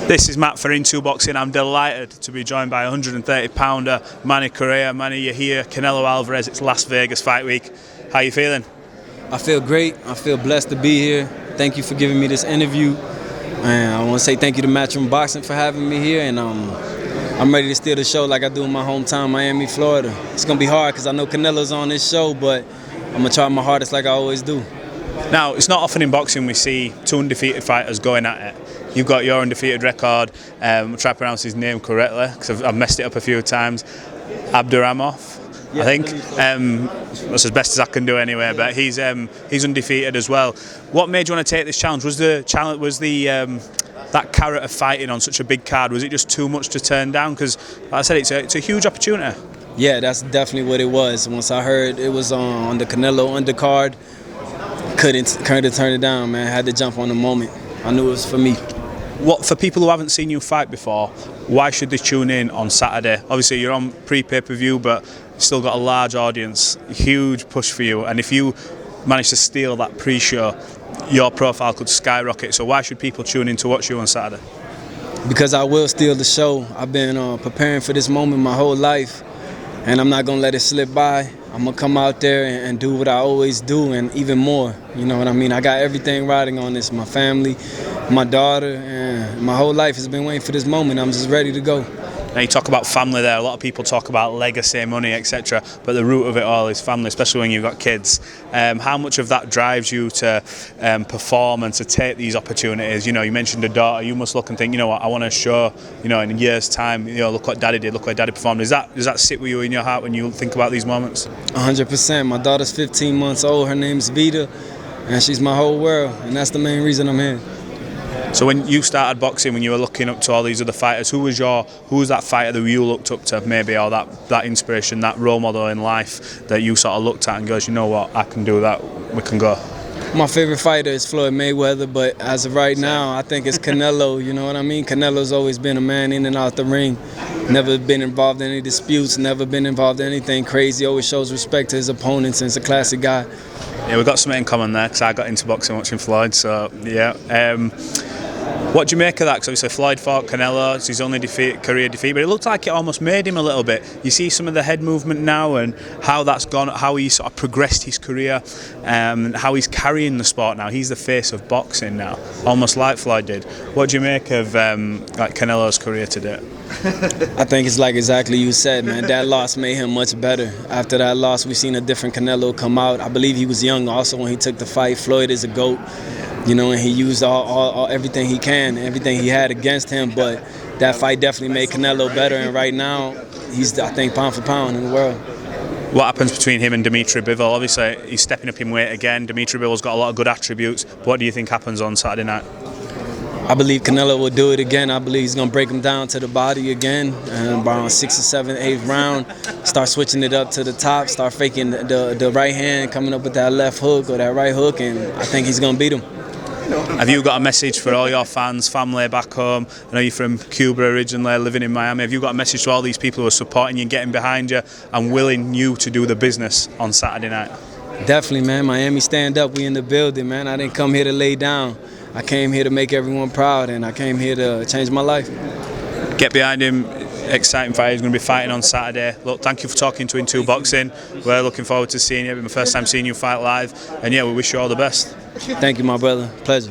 This is Matt for Into Boxing. I'm delighted to be joined by 130-pounder Manny Correa. Manny, you're here. Canelo Alvarez. It's Las Vegas fight week. How you feeling? I feel great. I feel blessed to be here. Thank you for giving me this interview. And I want to say thank you to Matchroom Boxing for having me here. And I'm ready to steal the show like I do in my hometown, Miami, Florida. It's going to be hard because I know Canelo's on this show, but I'm going to try my hardest like I always do. Now, it's not often in boxing we see two undefeated fighters going at it. You've got your undefeated record. I'll try to pronounce his name correctly because I've messed it up a few times. Abdurrahimov, yeah, I think. That's as best as I can do anyway. But he's undefeated as well. What made you want to take this challenge? Was the challenge that carrot of fighting on such a big card? Was it just too much to turn down? Because, like I said, it's a huge opportunity. Yeah, that's definitely what it was. Once I heard it was on the Canelo Undercard, couldn't turn it down, man. I had to jump on the moment. I knew it was for me. For people who haven't seen you fight before, why should they tune in on Saturday? Obviously, you're on pre-pay-per-view, but you've still got a large audience, huge push for you. And if you manage to steal that pre-show, your profile could skyrocket. So why should people tune in to watch you on Saturday? Because I will steal the show. I've been preparing for this moment my whole life, and I'm not going to let it slip by. I'm going to come out there and do what I always do and even more. You know what I mean? I got everything riding on this. My family, my daughter, and my whole life has been waiting for this moment. I'm just ready to go. Now you talk about family there. A lot of people talk about legacy, money, etc. But the root of it all is family, especially when you've got kids. How much of that drives you to perform and to take these opportunities? You know, you mentioned a daughter. You must look and think, you know what, I want to show, you know, in a year's time, you know, look what Daddy did, look what Daddy performed. Does that sit with you in your heart when you think about these moments? 100%. My daughter's 15 months old. Her name's Vita, and she's my whole world. And that's the main reason I'm here. So when you started boxing, when you were looking up to all these other fighters, who was that fighter that you looked up to maybe, or that inspiration, that role model in life that you sort of looked at and goes, you know what, I can do that, we can go? My favorite fighter is Floyd Mayweather, but as of right now, I think it's Canelo, you know what I mean? Canelo's always been a man in and out the ring, never been involved in any disputes, never been involved in anything crazy, always shows respect to his opponents, and it's a classic guy. Yeah, we've got something in common there, because I got into boxing watching Floyd, so yeah. What do you make of that? Because obviously Floyd fought Canelo, it's his only career defeat, but it looked like it almost made him a little bit. You see some of the head movement now and how that's gone, how he sort of progressed his career, how he's carrying the sport now. He's the face of boxing now, almost like Floyd did. What do you make of like Canelo's career today? I think it's like exactly you said, man. That loss made him much better. After that loss, we've seen a different Canelo come out. I believe he was young also when he took the fight. Floyd is a GOAT. You know, and he used everything he can, everything he had against him. But that fight definitely made Canelo better. And right now, he's, I think, pound for pound in the world. What happens between him and Dimitri Bivol? Obviously, he's stepping up in weight again. Dimitri Bivol's got a lot of good attributes. What do you think happens on Saturday night? I believe Canelo will do it again. I believe he's going to break him down to the body again. And around 6th or 7th, 8th round, start switching it up to the top, start faking the right hand, coming up with that left hook or that right hook, and I think he's going to beat him. Have you got a message for all your fans, family back home? I know you're from Cuba originally, living in Miami. Have you got a message to all these people who are supporting you, getting behind you, and willing you to do the business on Saturday night? Definitely, man. Miami, stand up. We in the building, man. I didn't come here to lay down. I came here to make everyone proud, and I came here to change my life. Get behind him. Exciting fight. He's going to be fighting on Saturday. Look, thank you for talking to Into Boxing. We're looking forward to seeing you. It's my first time seeing you fight live, and yeah, we wish you all the best. Thank you, my brother. Pleasure.